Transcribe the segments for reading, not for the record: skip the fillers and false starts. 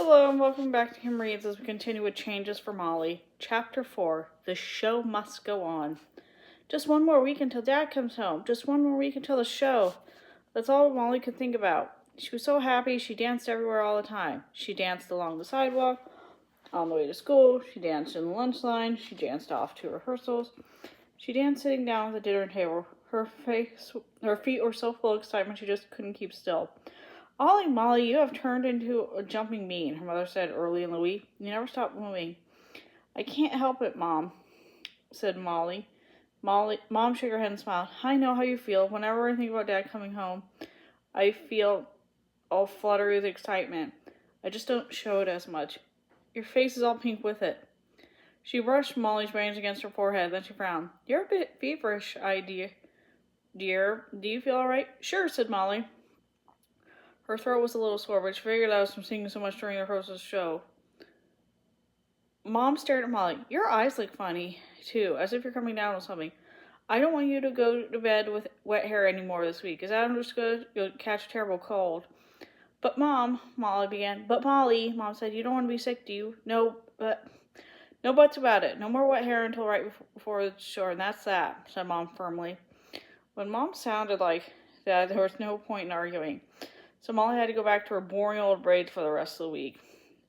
Hello and welcome back to Kim Reads as we continue with Changes for Molly. Chapter 4, The Show Must Go On. Just one more week until Dad comes home. Just one more week until the show. That's all Molly could think about. She was so happy she danced everywhere all the time. She danced along the sidewalk, on the way to school, she danced in the lunch line, she danced off to rehearsals. She danced sitting down at the dinner table. Her feet were so full of excitement she just couldn't keep still. Ollie, Molly, you have turned into a jumping bean, her mother said early in the week. You never stop moving. I can't help it, Mom, said Molly. Mom shook her head and smiled. I know how you feel. Whenever I think about Dad coming home, I feel all fluttery with excitement. I just don't show it as much. Your face is all pink with it. She brushed Molly's reins against her forehead, then she frowned. You're a bit feverish, dear. Do you feel all right? Sure, said Molly. Her throat was a little sore, but she figured out from singing so much during the rehearsal show. Mom stared at Molly. Your eyes look funny, too, as if you're coming down with something. I don't want you to go to bed with wet hair anymore this week. Is that understood? You'll catch a terrible cold. But Mom, Molly began. But Molly, Mom said, you don't want to be sick, do you? No buts about it. No more wet hair until right before the show, and that's that, said Mom firmly. When Mom sounded like that, there was no point in arguing. So Molly had to go back to her boring old braids for the rest of the week.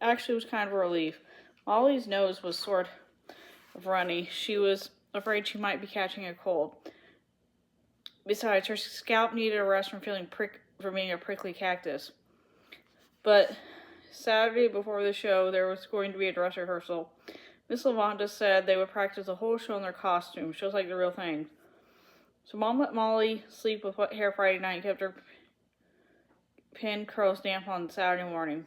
Actually, it was kind of a relief. Molly's nose was sort of runny. She was afraid she might be catching a cold. Besides, her scalp needed a rest from being a prickly cactus. But Saturday before the show, there was going to be a dress rehearsal. Miss Lavonda said they would practice the whole show in their costumes, just like the real thing. So Mom let Molly sleep with wet hair Friday night and kept her pin curls damp on Saturday morning.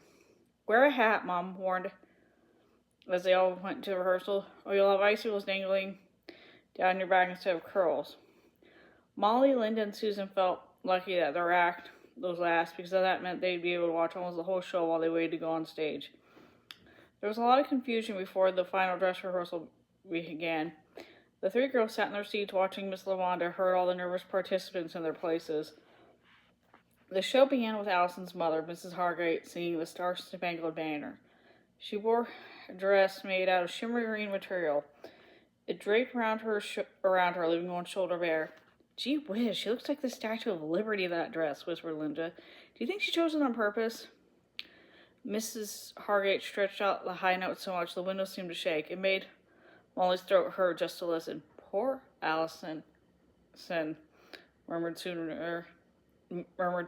Wear a hat, Mom warned as they all went to rehearsal, or you'll have icicles dangling down your back instead of curls. Molly, Linda, and Susan felt lucky that their act was last because that meant they'd be able to watch almost the whole show while they waited to go on stage. There was a lot of confusion before the final dress rehearsal began. The three girls sat in their seats watching Miss Lavonda herd all the nervous participants in their places. The show began with Allison's mother, Mrs. Hargate, singing the Star-Spangled Banner. She wore a dress made out of shimmery green material. It draped around her, leaving one shoulder bare. Gee whiz, she looks like the Statue of Liberty, that dress, whispered Linda. Do you think she chose it on purpose? Mrs. Hargate stretched out the high notes so much the windows seemed to shake. It made Molly's throat hurt just to listen. Poor Allison, murmured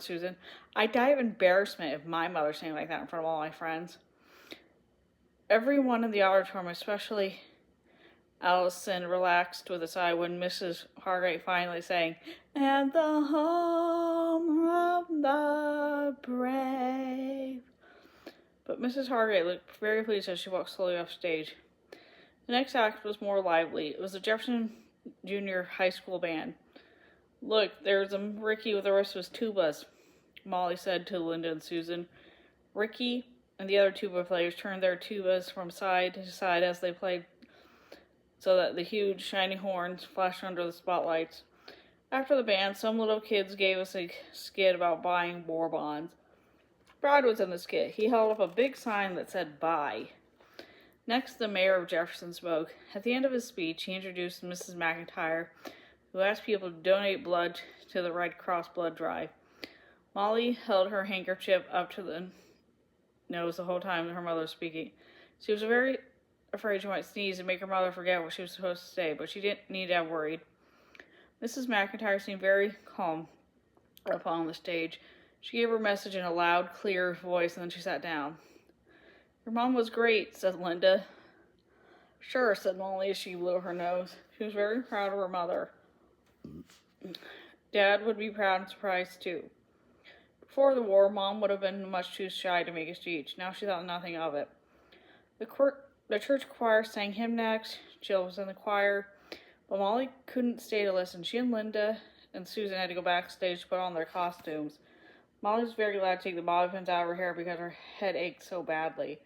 Susan. I'd die of embarrassment if my mother sang like that in front of all my friends. Everyone in the auditorium, especially Allison, relaxed with a sigh when Mrs. Hargate finally sang, "And the home of the brave." But Mrs. Hargate looked very pleased as she walked slowly off stage. The next act was more lively. It was the Jefferson Junior High School Band. Look, there's Ricky with the rest of his tubas, Molly said to Linda and Susan. Ricky and the other tuba players turned their tubas from side to side as they played so that the huge, shiny horns flashed under the spotlights. After the band, some little kids gave us a skit about buying war bonds. Brad was in the skit. He held up a big sign that said, "Buy." Next, the mayor of Jefferson spoke. At the end of his speech, he introduced Mrs. McIntyre, who asked people to donate blood to the Red Cross blood drive. Molly held her handkerchief up to the nose the whole time her mother was speaking. She was very afraid she might sneeze and make her mother forget what she was supposed to say, but she didn't need to have worried. Mrs. McIntyre seemed very calm up on the stage. She gave her message in a loud, clear voice, and then she sat down. Your mom was great, said Linda. Sure, said Molly as she blew her nose. She was very proud of her mother. Dad would be proud and surprised, too. Before the war, Mom would have been much too shy to make a speech. Now she thought nothing of it. The church choir sang hymn acts. Jill was in the choir, but Molly couldn't stay to listen. She and Linda and Susan had to go backstage to put on their costumes. Molly was very glad to take the bobby pins out of her hair because her head ached so badly.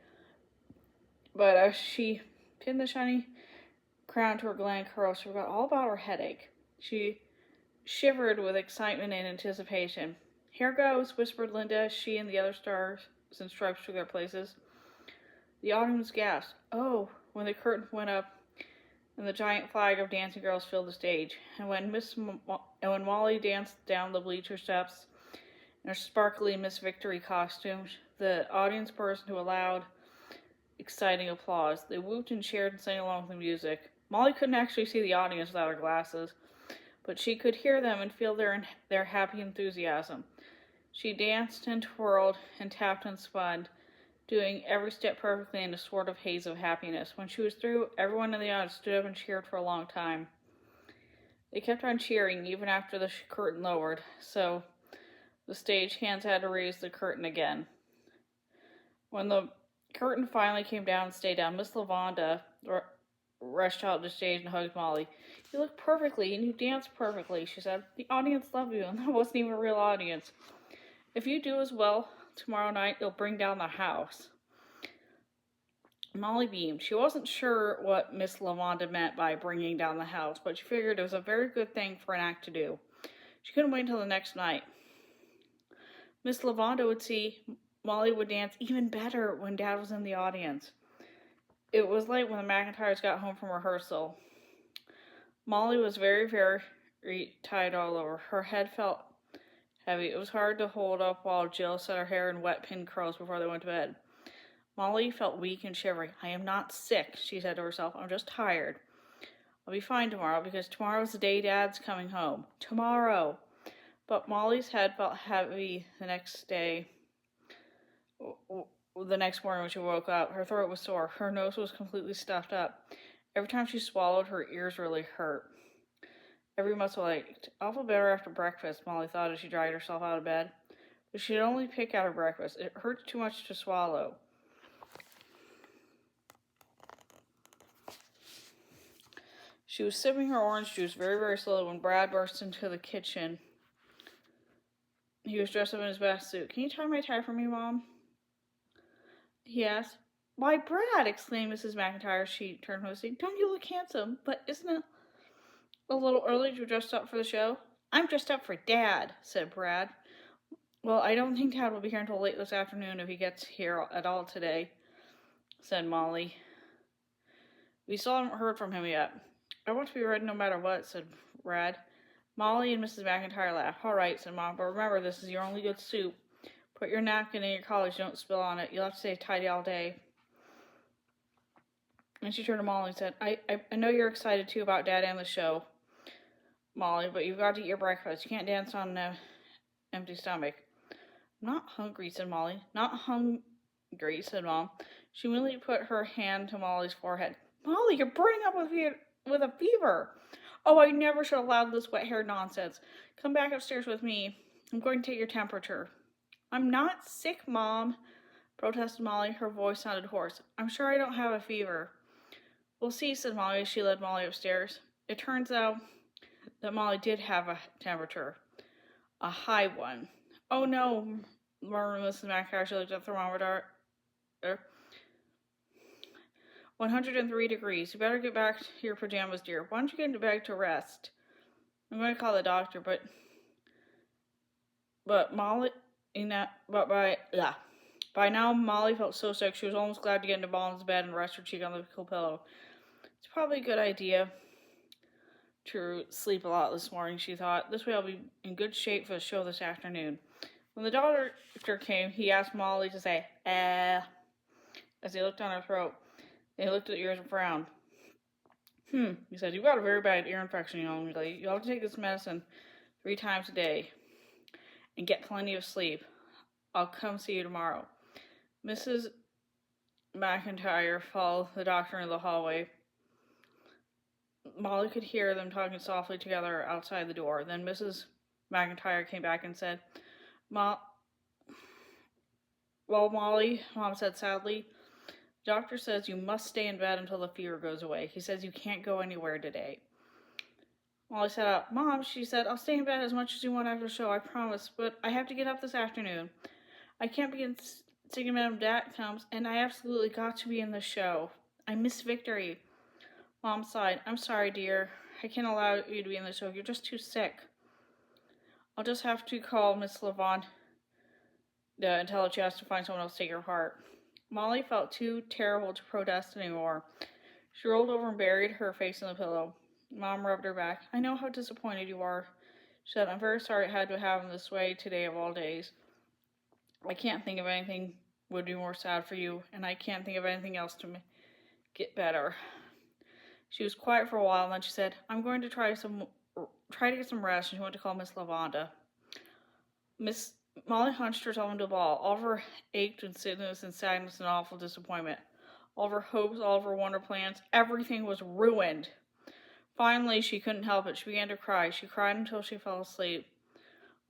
But as she pinned the shiny crown to her gland curls, she forgot all about her headache. She shivered with excitement and anticipation. Here goes, whispered Linda as she and the other stars and stripes took their places. The audience gasped, "Oh," when the curtain went up and the giant flag of dancing girls filled the stage, and when Molly danced down the bleacher steps in her sparkly Miss Victory costume, the audience burst into a loud, exciting applause. They whooped and cheered and sang along with the music. Molly couldn't actually see the audience without her glasses, but she could hear them and feel their happy enthusiasm. She danced and twirled and tapped and spun, doing every step perfectly in a sort of haze of happiness. When she was through, everyone in the audience stood up and cheered for a long time. They kept on cheering even after the curtain lowered, so the stagehands had to raise the curtain again. When the curtain finally came down and stayed down, Miss Lavanda rushed out to the stage and hugged Molly. "You look perfectly, and you danced perfectly," she said. "The audience loved you, and that wasn't even a real audience. If you do as well tomorrow night, you'll bring down the house." Molly beamed. She wasn't sure what Miss Lavanda meant by bringing down the house, but she figured it was a very good thing for an act to do. She couldn't wait until the next night. Miss Lavanda would see Molly would dance even better when Dad was in the audience. It was late when the McIntyres got home from rehearsal. Molly was very, very tired all over. Her head felt heavy. It was hard to hold up while Jill set her hair in wet pin curls before they went to bed. Molly felt weak and shivery. "I am not sick," she said to herself. "I'm just tired. I'll be fine tomorrow because tomorrow's the day Dad's coming home. Tomorrow." But Molly's head felt heavy the next morning when she woke up. Her throat was sore. Her nose was completely stuffed up. Every time she swallowed, her ears really hurt. Every muscle ached. "I'll feel better after breakfast," Molly thought as she dragged herself out of bed. But she'd only pick out her breakfast. It hurt too much to swallow. She was sipping her orange juice very, very slowly when Brad burst into the kitchen. He was dressed up in his best suit. "Can you tie my tie for me, Mom?" he asked. "Why, Brad!" exclaimed Mrs. McIntyre. She turned hostily. "Don't you look handsome? But isn't it a little early to dress up for the show?" "I'm dressed up for Dad," said Brad. "Well, I don't think Dad will be here until late this afternoon if he gets here at all today," said Molly. "We still haven't heard from him yet." "I want to be ready no matter what," said Brad. Molly and Mrs. McIntyre laughed. "All right," said Mom, "but remember, this is your only good soup. Put your napkin in your collars, don't spill on it. You'll have to stay tidy all day." And she turned to Molly and said, I know you're excited too about Dad and the show, Molly, but you've got to eat your breakfast. You can't dance on an empty stomach." "I'm not hungry," said Molly. "Not hungry," said Mom. She immediately put her hand to Molly's forehead. "Molly, you're burning up with a fever." "Oh, I never should have allowed this wet hair nonsense. Come back upstairs with me. I'm going to take your temperature." "I'm not sick, Mom," protested Molly. Her voice sounded hoarse. "I'm sure I don't have a fever." "We'll see," said Molly as she led Molly upstairs. It turns out that Molly did have a temperature. A high one. "Oh no," murmured Mrs. McIntyre. She looked at the thermometer. 103 degrees. "You better get back to your pajamas, dear. Why don't you get into bed to rest? I'm going to call the doctor, but Molly, by now Molly felt so sick she was almost glad to get into Mom's bed and rest her cheek on the cool pillow. It's probably a good idea to sleep a lot this morning, she thought. This way I'll be in good shape for the show this afternoon. When the doctor came, he asked Molly to say, as he looked on her throat. He looked at the ears and frowned. He said, "You've got a very bad ear infection, young lady. You'll have to take this medicine 3 times a day and get plenty of sleep. I'll come see you tomorrow." Mrs. McIntyre followed the doctor into the hallway. Molly could hear them talking softly together outside the door. Then Mrs. McIntyre came back and said, "Well, Molly," Mom said sadly, "the doctor says you must stay in bed until the fever goes away. He says you can't go anywhere today." Molly sat up. "Mom," she said, "I'll stay in bed as much as you want after the show, I promise, but I have to get up this afternoon. I can't begin singing when Dad comes, and I absolutely got to be in the show. I miss Victory." Mom sighed. "I'm sorry, dear. I can't allow you to be in the show. You're just too sick. I'll just have to call Miss Lavanda and tell her she has to find someone else to take her part." Molly felt too terrible to protest anymore. She rolled over and buried her face in the pillow. Mom rubbed her back. I know how disappointed you are. She said, I'm very sorry it had to happen this way today of all days. I can't think of anything would be more sad for you, and I can't think of anything else to get better. She was quiet for a while, and then she said, I'm going to try to get some rest, and she went to call Miss Lavanda. Miss Molly hunched herself into a ball. All of her ached and sickness and sadness and awful disappointment. All of her hopes, all of her wonder plans, everything was ruined. Finally, she couldn't help it. She began to cry. She cried until she fell asleep.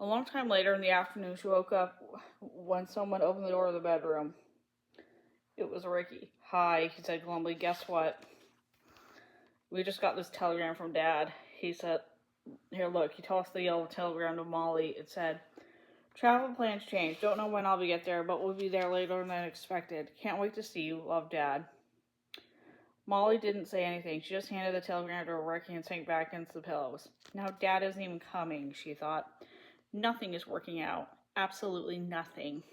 A long time later in the afternoon, she woke up when someone opened the door of the bedroom. It was Ricky. Hi, he said glumly. Guess what? We just got this telegram from Dad. He said, here, look, he tossed the yellow telegram to Molly. It said, travel plans changed. Don't know when I'll get there, but we'll be there later than expected. Can't wait to see you. Love, Dad. Molly didn't say anything. She just handed the telegram to Ricky and sank back into the pillows. Now Dad isn't even coming, she thought. Nothing is working out. Absolutely nothing.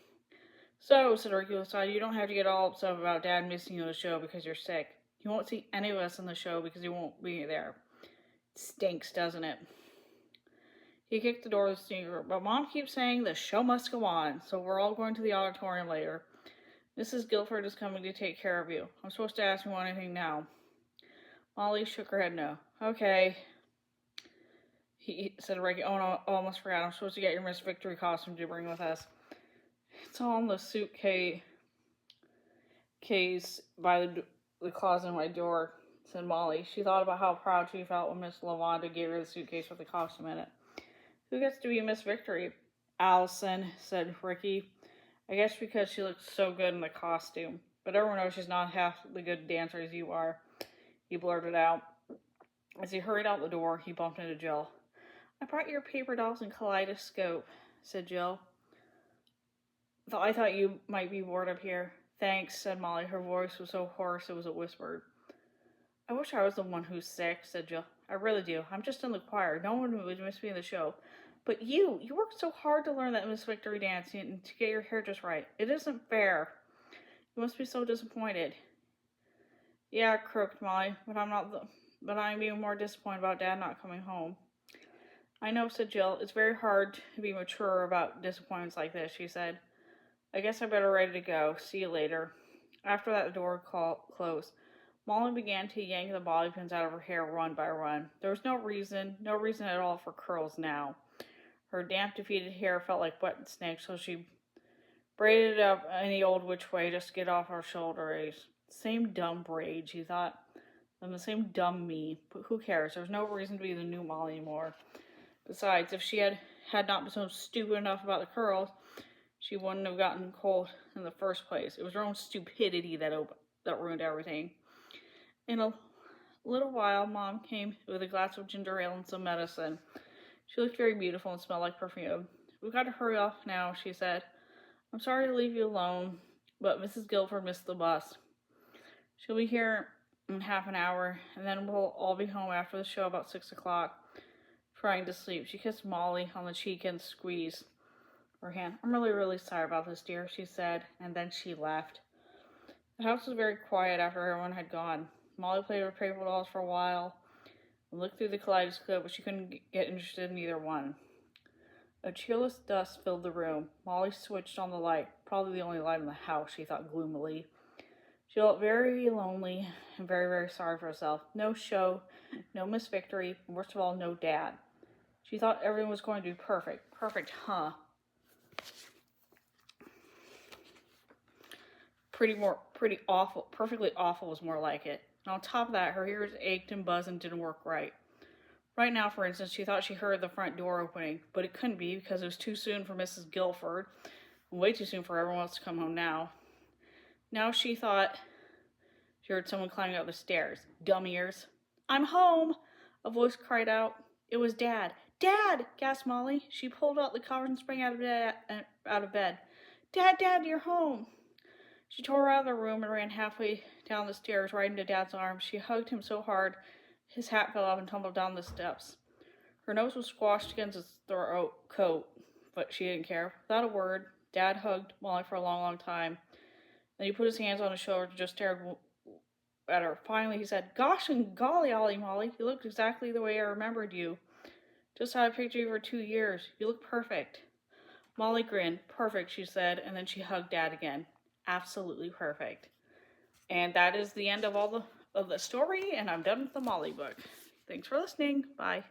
So, said Ricky with a sigh, you don't have to get all upset about Dad missing you on the show because you're sick. You won't see any of us on the show because you won't be there. It stinks, doesn't it? He kicked the door of the sneaker room. But Mom keeps saying the show must go on, so we're all going to the auditorium later. Mrs. Guilford is coming to take care of you. I'm supposed to ask you anything now. Molly shook her head no. Okay. He said to Ricky, oh no, almost forgot. I'm supposed to get your Miss Victory costume to bring with us. It's all in the suitcase by the closet in my door, said Molly. She thought about how proud she felt when Miss Lavanda gave her the suitcase with the costume in it. Who gets to be Miss Victory? Allison, said Ricky. I guess because she looks so good in the costume. But everyone knows she's not half the good dancer as you are, he blurted out. As he hurried out the door, he bumped into Jill. I brought your paper dolls and kaleidoscope, said Jill. I thought you might be bored up here. Thanks, said Molly. Her voice was so hoarse it was a whisper. I wish I was the one who's sick, said Jill. I really do. I'm just in the choir. No one would miss me in the show. But you worked so hard to learn that Miss Victory dance and to get your hair just right. It isn't fair. You must be so disappointed. Yeah, croaked Molly, but I'm even more disappointed about Dad not coming home. I know, said Jill. It's very hard to be mature about disappointments like this, she said. I guess I better ready to go. See you later. After that, the door closed. Molly began to yank the bobby pins out of her hair one by one. There was no reason at all for curls now. Her damp, defeated hair felt like wet snakes, so she braided it up any old which way just to get off her shoulders. Same dumb braid, she thought. And the same dumb me. But who cares? There was no reason to be the new Molly anymore. Besides, if she had not been so stupid enough about the curls, she wouldn't have gotten cold in the first place. It was her own stupidity that ruined everything. In a little while, Mom came with a glass of ginger ale and some medicine. She looked very beautiful and smelled like perfume. We've got to hurry off now, she said. I'm sorry to leave you alone, but Mrs. Guilford missed the bus. She'll be here in half an hour, and then we'll all be home after the show about 6 o'clock, trying to sleep. She kissed Molly on the cheek and squeezed her hand. I'm really, really sorry about this, dear, she said, and then she left. The house was very quiet after everyone had gone. Molly played with paper dolls for a while and looked through the kaleidoscope, but she couldn't get interested in either one. A cheerless dust filled the room. Molly switched on the light, probably the only light in the house, she thought gloomily. She felt very lonely and very, very sorry for herself. No show, no Miss Victory, and worst of all, no Dad. She thought everything was going to be perfect. Perfect, huh? Pretty awful. Perfectly awful was more like it. And on top of that, her ears ached and buzzed and didn't work right. Right now, for instance, she thought she heard the front door opening, but it couldn't be because it was too soon for Mrs. Guilford, and way too soon for everyone else to come home now. Now she thought she heard someone climbing up the stairs. Dumb ears. I'm home, a voice cried out. It was Dad. Dad, gasped Molly. She pulled out the covers and sprang out of bed. Dad, you're home. She tore out of the room and ran halfway down the stairs right into Dad's arms. She hugged him so hard his hat fell off and tumbled down the steps. Her nose was squashed against his coat, but she didn't care. Without a word, Dad hugged Molly for a long, long time. Then he put his hands on his shoulder and just stared at her. Finally, he said, "Gosh and golly, Ollie Molly, you look exactly the way I remembered you. Just had a picture of you for 2 years. You look perfect." Molly grinned. "Perfect," she said, and then she hugged Dad again. Absolutely perfect. And that is the end of all the story, and I'm done with the Molly book. Thanks for listening. Bye.